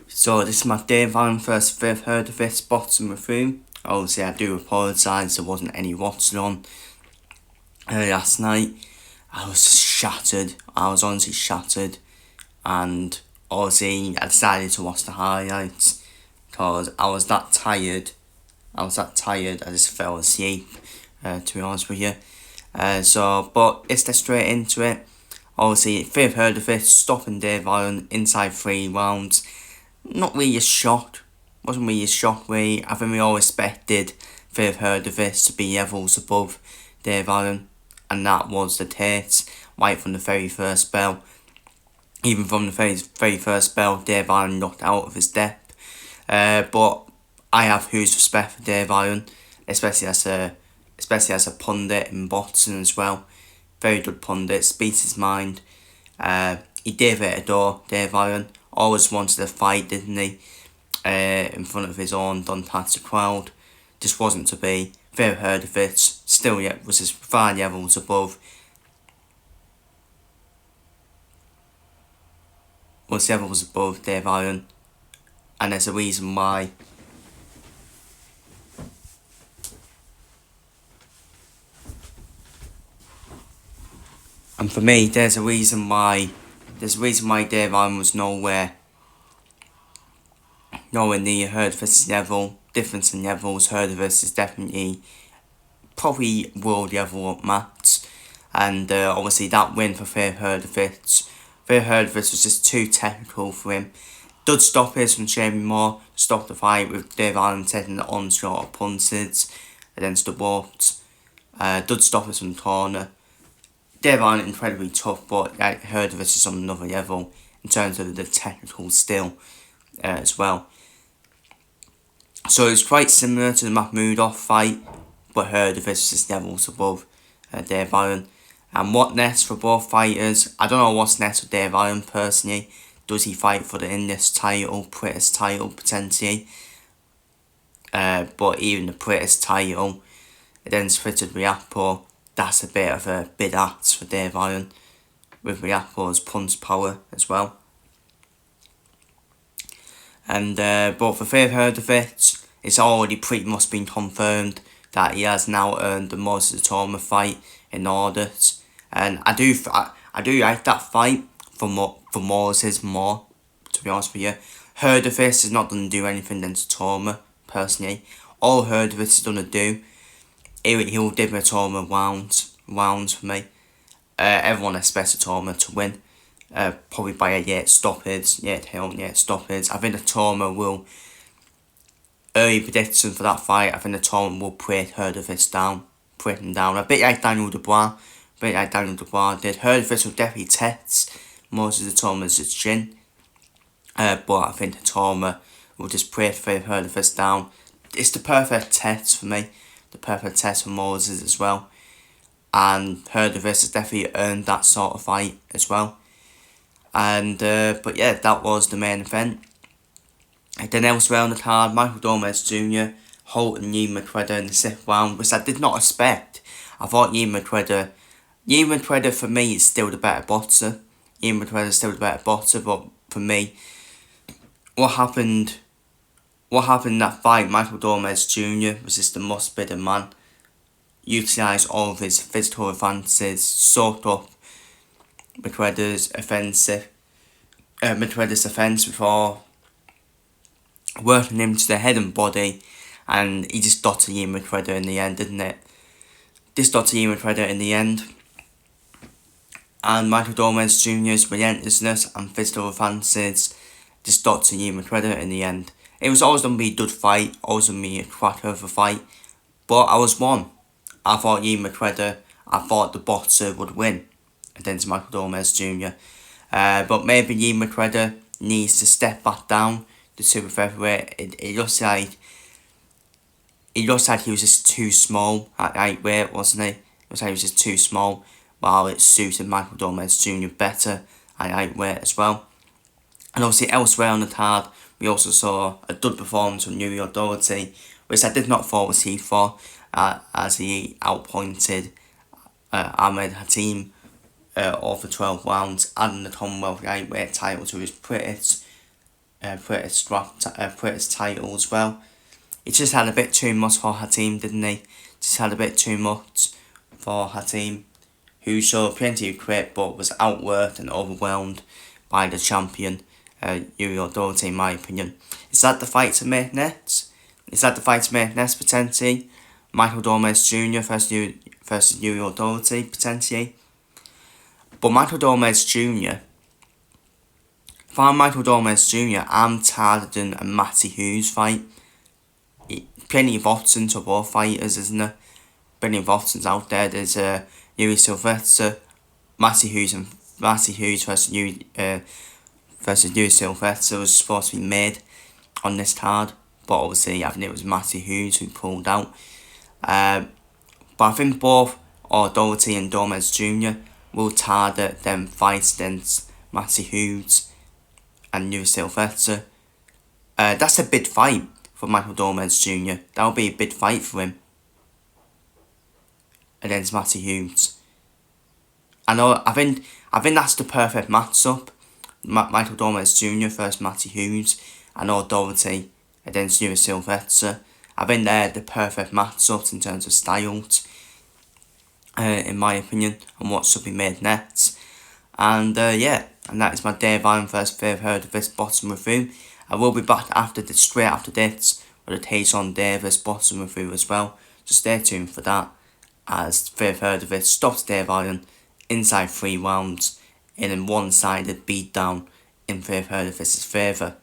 So this is my Dave Allen first fifth Hrgovic bottom review. Obviously I do apologise, there wasn't any Watson on last night. I was shattered, I was honestly shattered, and obviously I decided to watch the highlights because I was that tired, I just fell asleep, to be honest with you. But let's get straight into it. Obviously, fifth Hrgovic stopping Dave Allen inside 3 rounds. Not really a shock. Wasn't really a shock, really. I think we all expected fifth Hrgovic to be levels above Dave Allen, and that was the case right from the very first bell. Even from the very first bell, Dave Allen knocked out of his depth. But I have huge respect for Dave Allen, especially as a pundit in boxing as well. Very good pundit, speaks his mind. He gave it a door, Dave Allen. Always wanted a fight, didn't he? In front of his own fantastic crowd. Just wasn't to be. Very Hrgovic still yet was his 5 levels above. Was levels above Dave Allen. And there's a reason why. And for me, there's a reason why Dave Allen was nowhere near Hrgovic's level. Difference in levels. Hrgovic is definitely probably world level up max. And obviously that win for Hrgovic. Hrgovic was just too technical for him. Dud stoppage from Jamie Moore to stop the fight, with Dave Allen taking the onslaught of punches against the ropes. Dud stoppage from the corner. Dave Allen incredibly tough, but Hrgovic is on another level in terms of the technical skill as well. So it's quite similar to the Makhmudov fight, but Hrgovic is levels above Dave Allen. And what next for both fighters? I don't know what's next for Dave Allen personally. Does he fight for the English title, British title potentially? But even the British title against Richard Riapo, that's a bit of a big ask for Dave Allen, with Riapo's punch power as well. And but for fifth Hrgovic, it's already pretty much been confirmed that he has now earned the Moses Itauma fight in audit. And I do like that fight for Moses more, to be honest with you. Hrgovic is not going to do anything against Itauma, personally. All Hrgovic is going to do, he'll give Itauma rounds for me. Everyone expects Itauma to win. Probably by a yet stoppage. I think Itauma will, early prediction for that fight, I think Itauma will put Hrgovic down. Put him down. A bit like Daniel Dubois. did. Hrgovic will definitely test Moses Itauma's chin. But I think Itauma will just put Hrgovic down. It's the perfect test for me. The perfect test for Moses as well. And Hrgovic has definitely earned that sort of fight as well. And but yeah, that was the main event. And then elsewhere on the card, Michael Gomez Jr. holding Ian McGregor in the 6th round, which I did not expect. I thought Ian McGregor for me is still the better boxer. But for me, what happened in that fight, Michael Gomez Jr. was just the much better man. Utilised all of his physical advances, soaked up McGregor's offence before working him to the head and body, and he just got to Ian McGregor in the end, didn't it? And Michael Gomez Jr.'s relentlessness and physical advances just got to Ian McGregor in the end. It was always going to be a good fight, always going to be a cracker of a fight, but I was wrong. I thought the boxer would win against Michael Gomez Jr. But maybe Ian McGregor needs to step back down the super featherweight. It looks like he was just too small at lightweight, wasn't he? It looks like he was just too small, while it suited Michael Gomez Jr. better at lightweight as well. And obviously elsewhere on the card, we also saw a good performance from New Doherty, which I did not foresee for, as he outpointed Ahmed Hatim over 12 rounds, adding the Commonwealth lightweight title to his credits. British British title as well. He just had a bit too much for her team, didn't he? Just had a bit too much for her team, who showed plenty of grit but was outworked and overwhelmed by the champion, Yuri Doherty, in my opinion. Is that the fight to make next? Is that the fight to make next, potentially? Michael Gomez Jr. versus Yuri Doherty, potentially? But Michael Gomez Jr., if I'm Michael Gomez Jr., I'm targeting a Matty Hughes fight. Plenty of options for both fighters, isn't there? Plenty of options out there. There's Yuri Silvestre, Matty Hughes versus Yuri Silvestre was supposed to be made on this card, but obviously I think it was Matty Hughes who pulled out. But I think both Doherty and Gomez Jr. will target them fights against Matty Hughes and Yuri Silvestre. That's a big fight for Michael Gomez Jr. That'll be a big fight for him against Matty Hughes. I think that's the perfect matchup. Michael Gomez Jr. versus Matty Hughes and Doherty against Yuri Silvestre. I think they're the perfect matchups in terms of styles, in my opinion, and what should be made next. And and that is my Dave Allen vs Filip Hrgovic bottom review. I will be back straight after this with a Tyson Davis bottom review as well. So stay tuned for that, as Filip Hrgovic stops Dave Allen inside 3 rounds in a one-sided beatdown in Filip Hrgovic's favour.